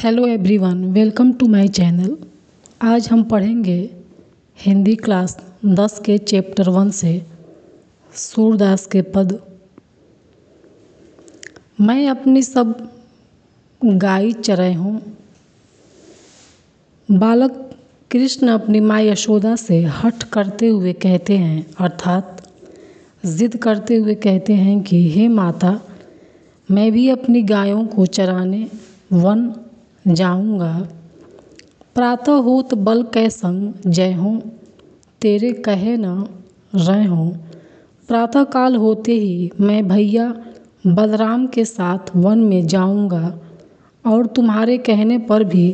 Hello everyone, welcome to my channel. आज हम पढ़ेंगे हिंदी क्लास 10 के चैप्टर 1 से सूरदास के पद। मैं अपनी सब गाय चराई हूँ। बालक कृष्ण अपनी माँ यशोदा से हठ करते हुए कहते हैं, अर्थात जिद करते हुए कहते हैं कि हे माता, मैं भी अपनी गायों को चराने वन जाऊंगा। प्रातः होत बल कै संग जय हूँ, तेरे कहे न रह हूँ। प्रातःकाल होते ही मैं भैया बलराम के साथ वन में जाऊंगा और तुम्हारे कहने पर भी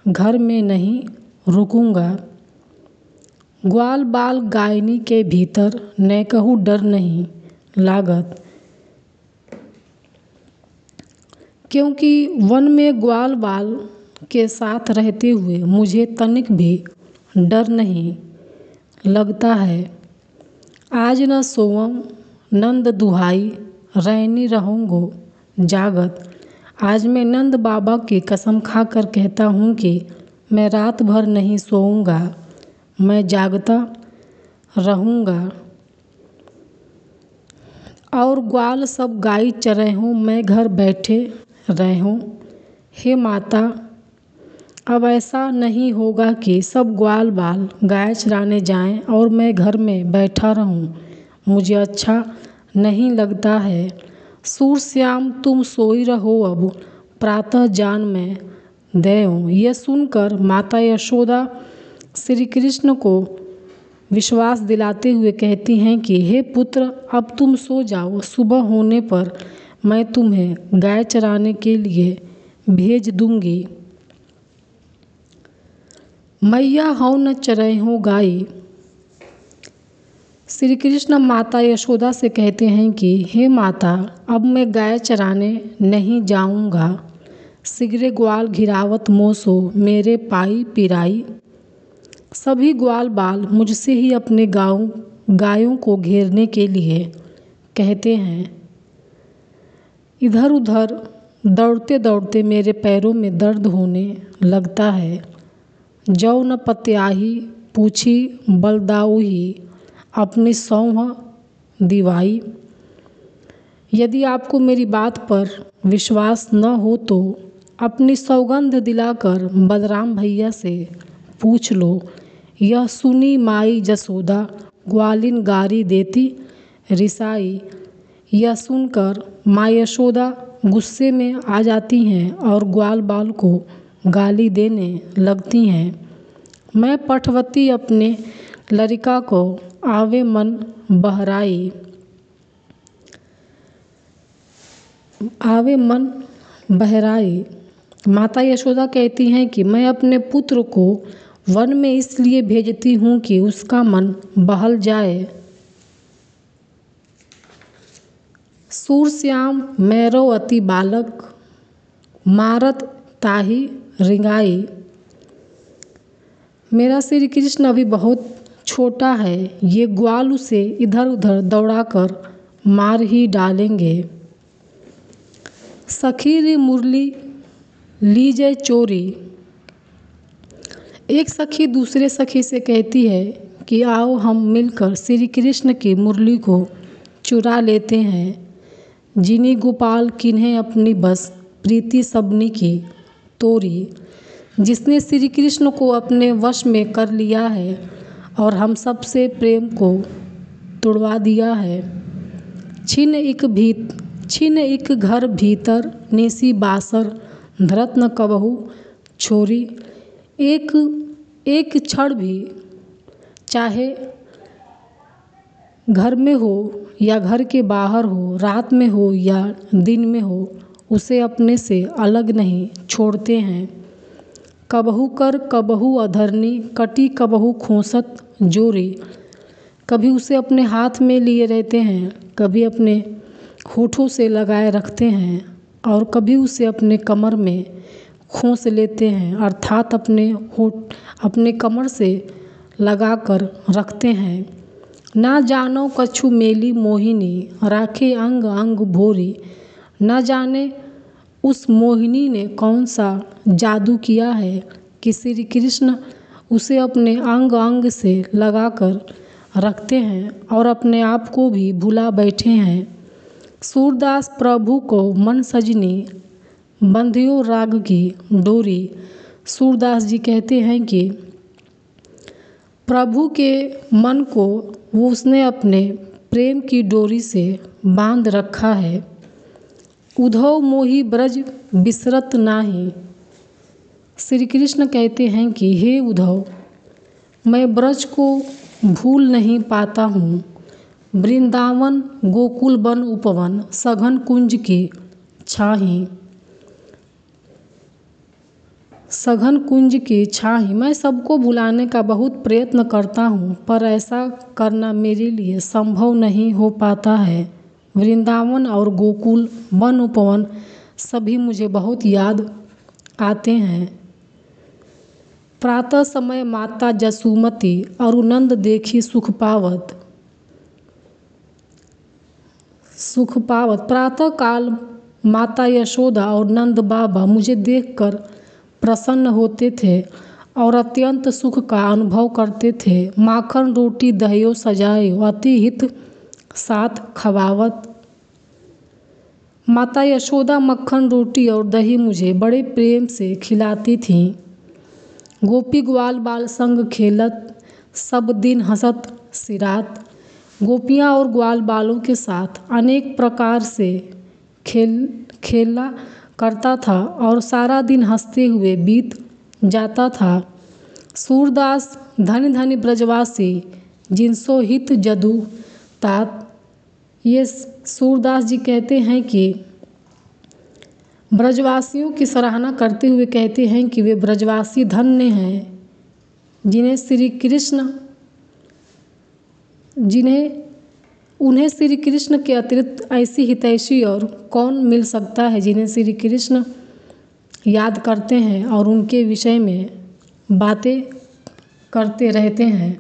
घर में नहीं रुकूंगा। ग्वाल बाल गायनी के भीतर न कहूँ डर नहीं लागत, क्योंकि वन में ग्वाल बाल के साथ रहते हुए मुझे तनिक भी डर नहीं लगता है। आज न सोवम नंद दुहाई, रैनी रहूँगो जागत। आज मैं नंद बाबा की कसम खाकर कहता हूँ कि मैं रात भर नहीं सोऊंगा, मैं जागता रहूँगा। और ग्वाल सब गाय चरे हूँ, मैं घर बैठे रहूँ। हे माता, अब ऐसा नहीं होगा कि सब ग्वाल बाल गाय चराने जाएं और मैं घर में बैठा रहूं। मुझे अच्छा नहीं लगता है। सूरश्याम तुम सोई रहो, अब प्रातः जान मैं देऊं। यह सुनकर माता यशोदा श्री कृष्ण को विश्वास दिलाते हुए कहती हैं कि हे पुत्र, अब तुम सो जाओ। सुबह होने पर मैं तुम्हें गाय चराने के लिए भेज दूंगी। मैया हूँ न चरई हूँ गाय। श्री कृष्ण माता यशोदा से कहते हैं कि हे माता, अब मैं गाय चराने नहीं जाऊंगा। सिगरे ग्वाल घिरावत मोसो मेरे पाई पिराई। सभी ग्वाल बाल मुझसे ही अपने गायों को घेरने के लिए कहते हैं। इधर उधर दौड़ते दौड़ते मेरे पैरों में दर्द होने लगता है। जौ न पत्याही पूछी बलदाऊही, अपनी सौंह दिवाई। यदि आपको मेरी बात पर विश्वास न हो तो अपनी सौगंध दिलाकर बलराम भैया से पूछ लो। यह सुनी माई जसोदा ग्वालिन गारी देती रिसाई। यह सुनकर माँ यशोदा गुस्से में आ जाती हैं और ग्वाल बाल को गाली देने लगती हैं। मैं पठवती अपने लड़का को आवे मन बहराई, आवे मन बहराई। माता यशोदा कहती हैं कि मैं अपने पुत्र को वन में इसलिए भेजती हूँ कि उसका मन बहल जाए। सूरश्याम मेरो अति बालक, मारत ताही रिंगाई। मेरा श्री कृष्ण अभी बहुत छोटा है, ये ग्वाल उसे इधर उधर दौड़ाकर मार ही डालेंगे। सखी री मुरली लीजे चोरी। एक सखी दूसरे सखी से कहती है कि आओ हम मिलकर श्री कृष्ण की मुरली को चुरा लेते हैं। जिनी गोपाल किन्हें अपनी बस, प्रीति सबनी की तोरी। जिसने श्री कृष्ण को अपने वश में कर लिया है और हम सब से प्रेम को तुड़वा दिया है। छिन एक घर भीतर नेसी बासर, धरत न कबहू छोरी। एक क्षण भी, चाहे घर में हो या घर के बाहर हो, रात में हो या दिन में हो, उसे अपने से अलग नहीं छोड़ते हैं। कबहू कर कबहू अधरनी, कटी कबहू खोसत जोरी। कभी उसे अपने हाथ में लिए रहते हैं, कभी अपने होठों से लगाए रखते हैं और कभी उसे अपने कमर में खोस लेते हैं, अर्थात अपने कमर से लगा कर रखते हैं। ना जानो कछु मेली मोहिनी, राखे अंग अंग भोरी। न जाने उस मोहिनी ने कौन सा जादू किया है कि श्री कृष्ण उसे अपने अंग अंग से लगाकर रखते हैं और अपने आप को भी भुला बैठे हैं। सूरदास प्रभु को मन सजनी बंधियो राग की डोरी। सूरदास जी कहते हैं कि प्रभु के मन को वो उसने अपने प्रेम की डोरी से बांध रखा है। उधव मोहि ब्रज बिसरत नाही। श्री कृष्ण कहते हैं कि हे उद्धव, मैं ब्रज को भूल नहीं पाता हूँ। वृंदावन गोकुल वन उपवन सघन कुंज की छाही, सघन कुंज की छाही। मैं सबको भुलाने का बहुत प्रयत्न करता हूँ, पर ऐसा करना मेरे लिए संभव नहीं हो पाता है। वृंदावन और गोकुल वन उपवन सभी मुझे बहुत याद आते हैं। प्रातः समय माता जसुमती अरुनंद देखी सुख पावत। प्रातः काल माता यशोदा और नंद बाबा मुझे देखकर प्रसन्न होते थे और अत्यंत सुख का अनुभव करते थे। माखन रोटी दहियो सजायो अति हित साथ खवावत। माता यशोदा मक्खन रोटी और दही मुझे बड़े प्रेम से खिलाती थीं। गोपी ग्वाल बाल संग खेलत सब दिन हंसत सिरात। गोपियाँ और ग्वाल बालों के साथ अनेक प्रकार से खेला करता था और सारा दिन हंसते हुए बीत जाता था। सूरदास धनी धनी ब्रजवासी जिनसो हित जदु तात। ये सूरदास जी कहते हैं कि ब्रजवासियों की सराहना करते हुए कहते हैं कि वे ब्रजवासी धन्य हैं जिन्हें श्री कृष्ण उन्हें श्री कृष्ण के अतिरिक्त ऐसी हितैषी और कौन मिल सकता है जिन्हें श्री कृष्ण याद करते हैं और उनके विषय में बातें करते रहते हैं।